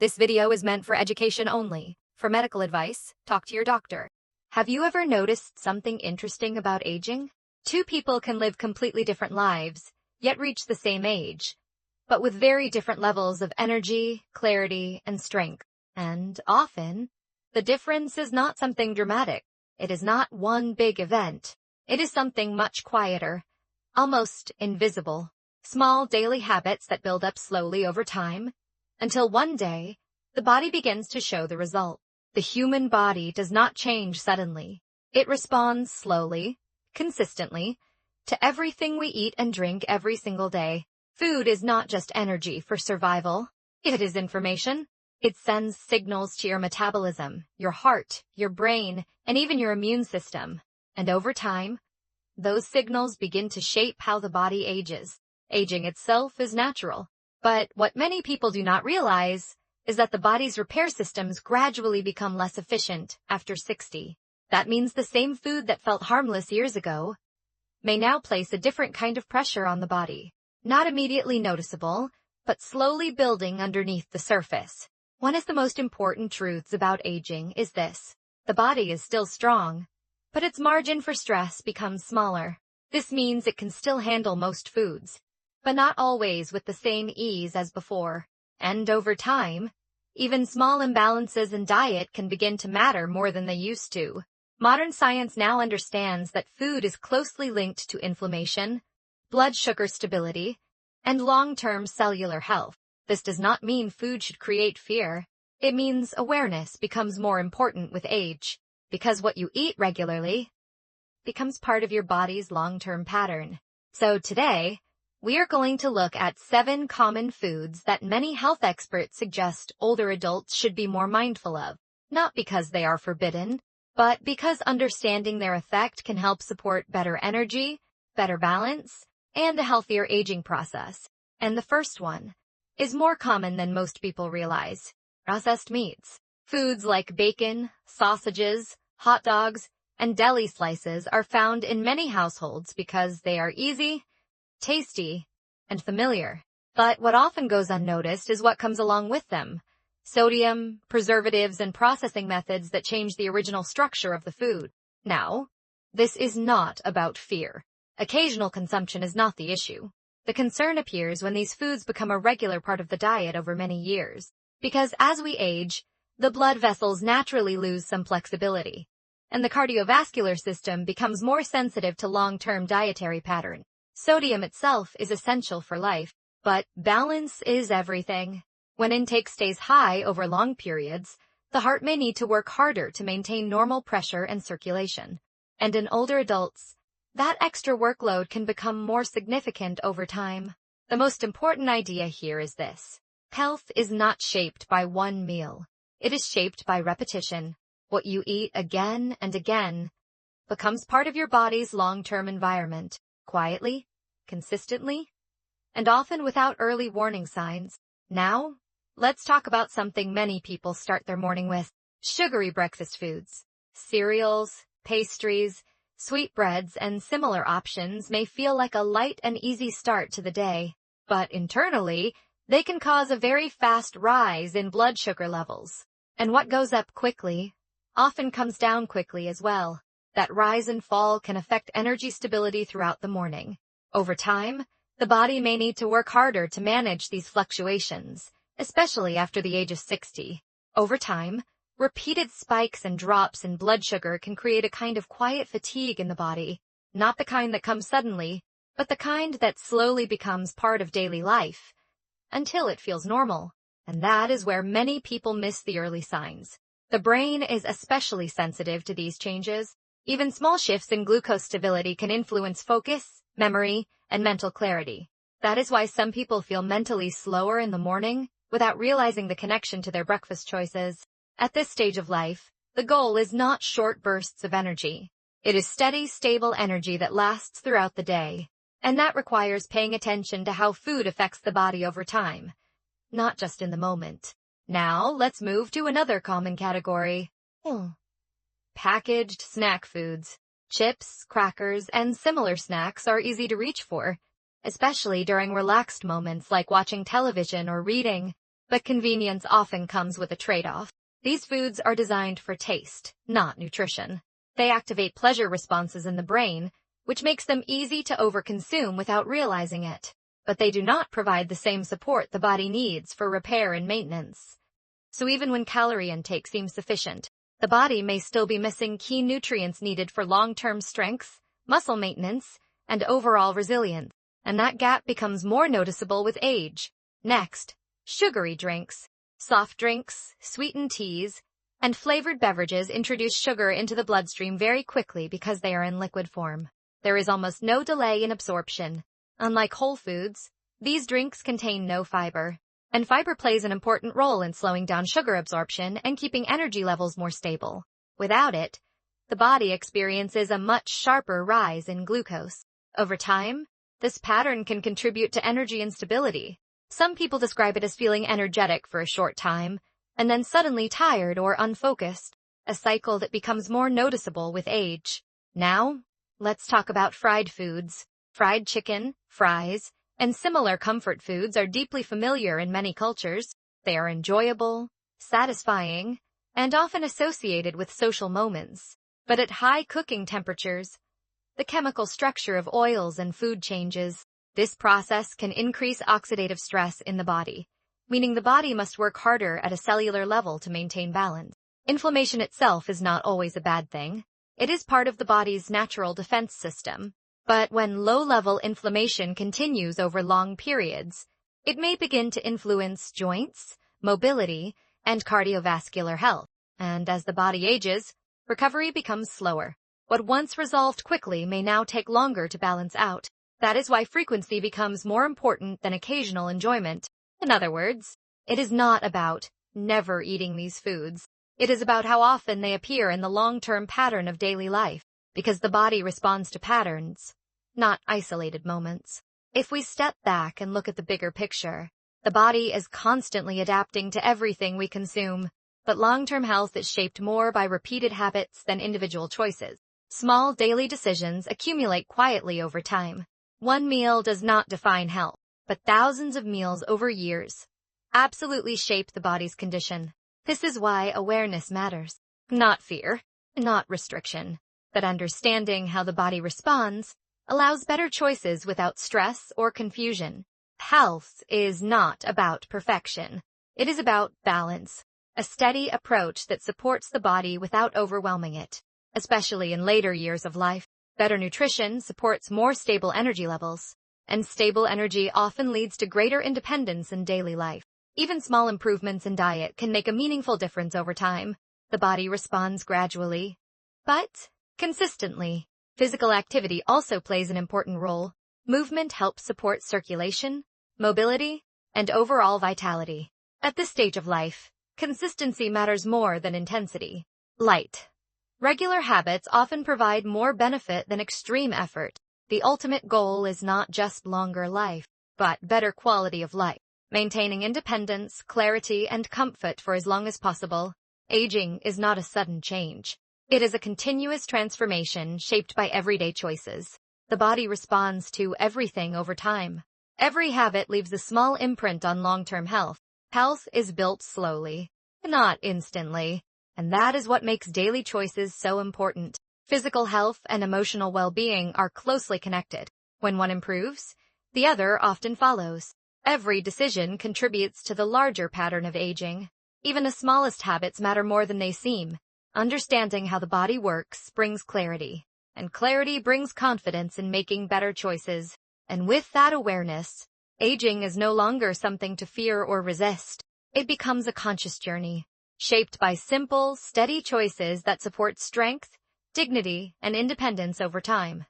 This video is meant for education only. For medical advice, talk to your doctor. Have you ever noticed something interesting about aging? Two people can live completely different lives, yet reach the same age, but with very different levels of energy, clarity, and strength. And often, the difference is not something dramatic. It is not one big event. It is something much quieter, almost invisible. Small daily habits that build up slowly over time, until one day, the body begins to show the result. The human body does not change suddenly. It responds slowly, consistently, to everything we eat and drink every single day. Food is not just energy for survival. It is information. It sends signals to your metabolism, your heart, your brain, and even your immune system. And over time, those signals begin to shape how the body ages. Aging itself is natural. But what many people do not realize is that the body's repair systems gradually become less efficient after 60. That means the same food that felt harmless years ago may now place a different kind of pressure on the body. Not immediately noticeable, but slowly building underneath the surface. One of the most important truths about aging is this. The body is still strong, but its margin for stress becomes smaller. This means it can still handle most foods, but not always with the same ease as before. And over time, even small imbalances in diet can begin to matter more than they used to. Modern science now understands that food is closely linked to inflammation, blood sugar stability, and long-term cellular health. This does not mean food should create fear. It means awareness becomes more important with age, because what you eat regularly becomes part of your body's long-term pattern. So today, we are going to look at 7 common foods that many health experts suggest older adults should be more mindful of, not because they are forbidden, but because understanding their effect can help support better energy, better balance, and a healthier aging process. And the first one is more common than most people realize: processed meats. Foods like bacon, sausages, hot dogs, and deli slices are found in many households because they are easy, tasty, and familiar. But what often goes unnoticed is what comes along with them: sodium, preservatives, and processing methods that change the original structure of the food. Now, this is not about fear. Occasional consumption is not the issue. The concern appears when these foods become a regular part of the diet over many years. Because as we age, the blood vessels naturally lose some flexibility, and the cardiovascular system becomes more sensitive to long-term dietary patterns. Sodium itself is essential for life, but balance is everything. When intake stays high over long periods, the heart may need to work harder to maintain normal pressure and circulation. And in older adults, that extra workload can become more significant over time. The most important idea here is this: health is not shaped by one meal. It is shaped by repetition. What you eat again and again becomes part of your body's long-term environment, quietly, consistently, and often without early warning signs. Now, let's talk about something many people start their morning with: sugary breakfast foods. Cereals, pastries, sweetbreads, and similar options may feel like a light and easy start to the day, but internally, they can cause a very fast rise in blood sugar levels. And what goes up quickly often comes down quickly as well. That rise and fall can affect energy stability throughout the morning. Over time, the body may need to work harder to manage these fluctuations, especially after the age of 60. Over time, repeated spikes and drops in blood sugar can create a kind of quiet fatigue in the body, not the kind that comes suddenly, but the kind that slowly becomes part of daily life, until it feels normal. And that is where many people miss the early signs. The brain is especially sensitive to these changes. Even small shifts in glucose stability can influence focus, memory, and mental clarity. That is why some people feel mentally slower in the morning without realizing the connection to their breakfast choices. At this stage of life, the goal is not short bursts of energy. It is steady, stable energy that lasts throughout the day. And that requires paying attention to how food affects the body over time, not just in the moment. Now, let's move to another common category: packaged snack foods. Chips, crackers, and similar snacks are easy to reach for, especially during relaxed moments like watching television or reading. But convenience often comes with a trade-off. These foods are designed for taste, not nutrition. They activate pleasure responses in the brain, which makes them easy to overconsume without realizing it. But they do not provide the same support the body needs for repair and maintenance. So even when calorie intake seems sufficient, the body may still be missing key nutrients needed for long-term strength, muscle maintenance, and overall resilience. And that gap becomes more noticeable with age. Next, sugary drinks. Soft drinks, sweetened teas, and flavored beverages introduce sugar into the bloodstream very quickly because they are in liquid form. There is almost no delay in absorption. Unlike whole foods, these drinks contain no fiber, and fiber plays an important role in slowing down sugar absorption and keeping energy levels more stable. Without it, the body experiences a much sharper rise in glucose. Over time, this pattern can contribute to energy instability. Some people describe it as feeling energetic for a short time, and then suddenly tired or unfocused, a cycle that becomes more noticeable with age. Now, let's talk about fried foods. Fried chicken, fries, and similar comfort foods are deeply familiar in many cultures. They are enjoyable, satisfying, and often associated with social moments. But at high cooking temperatures, the chemical structure of oils and food changes. This process can increase oxidative stress in the body, meaning the body must work harder at a cellular level to maintain balance. Inflammation itself is not always a bad thing. It is part of the body's natural defense system. But when low-level inflammation continues over long periods, it may begin to influence joints, mobility, and cardiovascular health. And as the body ages, recovery becomes slower. What once resolved quickly may now take longer to balance out. That is why frequency becomes more important than occasional enjoyment. In other words, it is not about never eating these foods. It is about how often they appear in the long-term pattern of daily life, because the body responds to patterns, not isolated moments. If we step back and look at the bigger picture, the body is constantly adapting to everything we consume, but long-term health is shaped more by repeated habits than individual choices. Small daily decisions accumulate quietly over time. One meal does not define health, but thousands of meals over years absolutely shape the body's condition. This is why awareness matters. Not fear, not restriction, but understanding how the body responds allows better choices without stress or confusion. Health is not about perfection. It is about balance, a steady approach that supports the body without overwhelming it. Especially in later years of life, better nutrition supports more stable energy levels, and stable energy often leads to greater independence in daily life. Even small improvements in diet can make a meaningful difference over time. The body responds gradually, but consistently. Physical activity also plays an important role. Movement helps support circulation, mobility, and overall vitality. At this stage of life, consistency matters more than intensity. Light. Regular habits often provide more benefit than extreme effort. The ultimate goal is not just longer life, but better quality of life. Maintaining independence, clarity, and comfort for as long as possible. Aging is not a sudden change. It is a continuous transformation shaped by everyday choices. The body responds to everything over time. Every habit leaves a small imprint on long-term health. Health is built slowly, not instantly, and that is what makes daily choices so important. Physical health and emotional well-being are closely connected. When one improves, the other often follows. Every decision contributes to the larger pattern of aging. Even the smallest habits matter more than they seem. Understanding how the body works brings clarity, and clarity brings confidence in making better choices. And with that awareness, aging is no longer something to fear or resist. It becomes a conscious journey, shaped by simple, steady choices that support strength, dignity, and independence over time.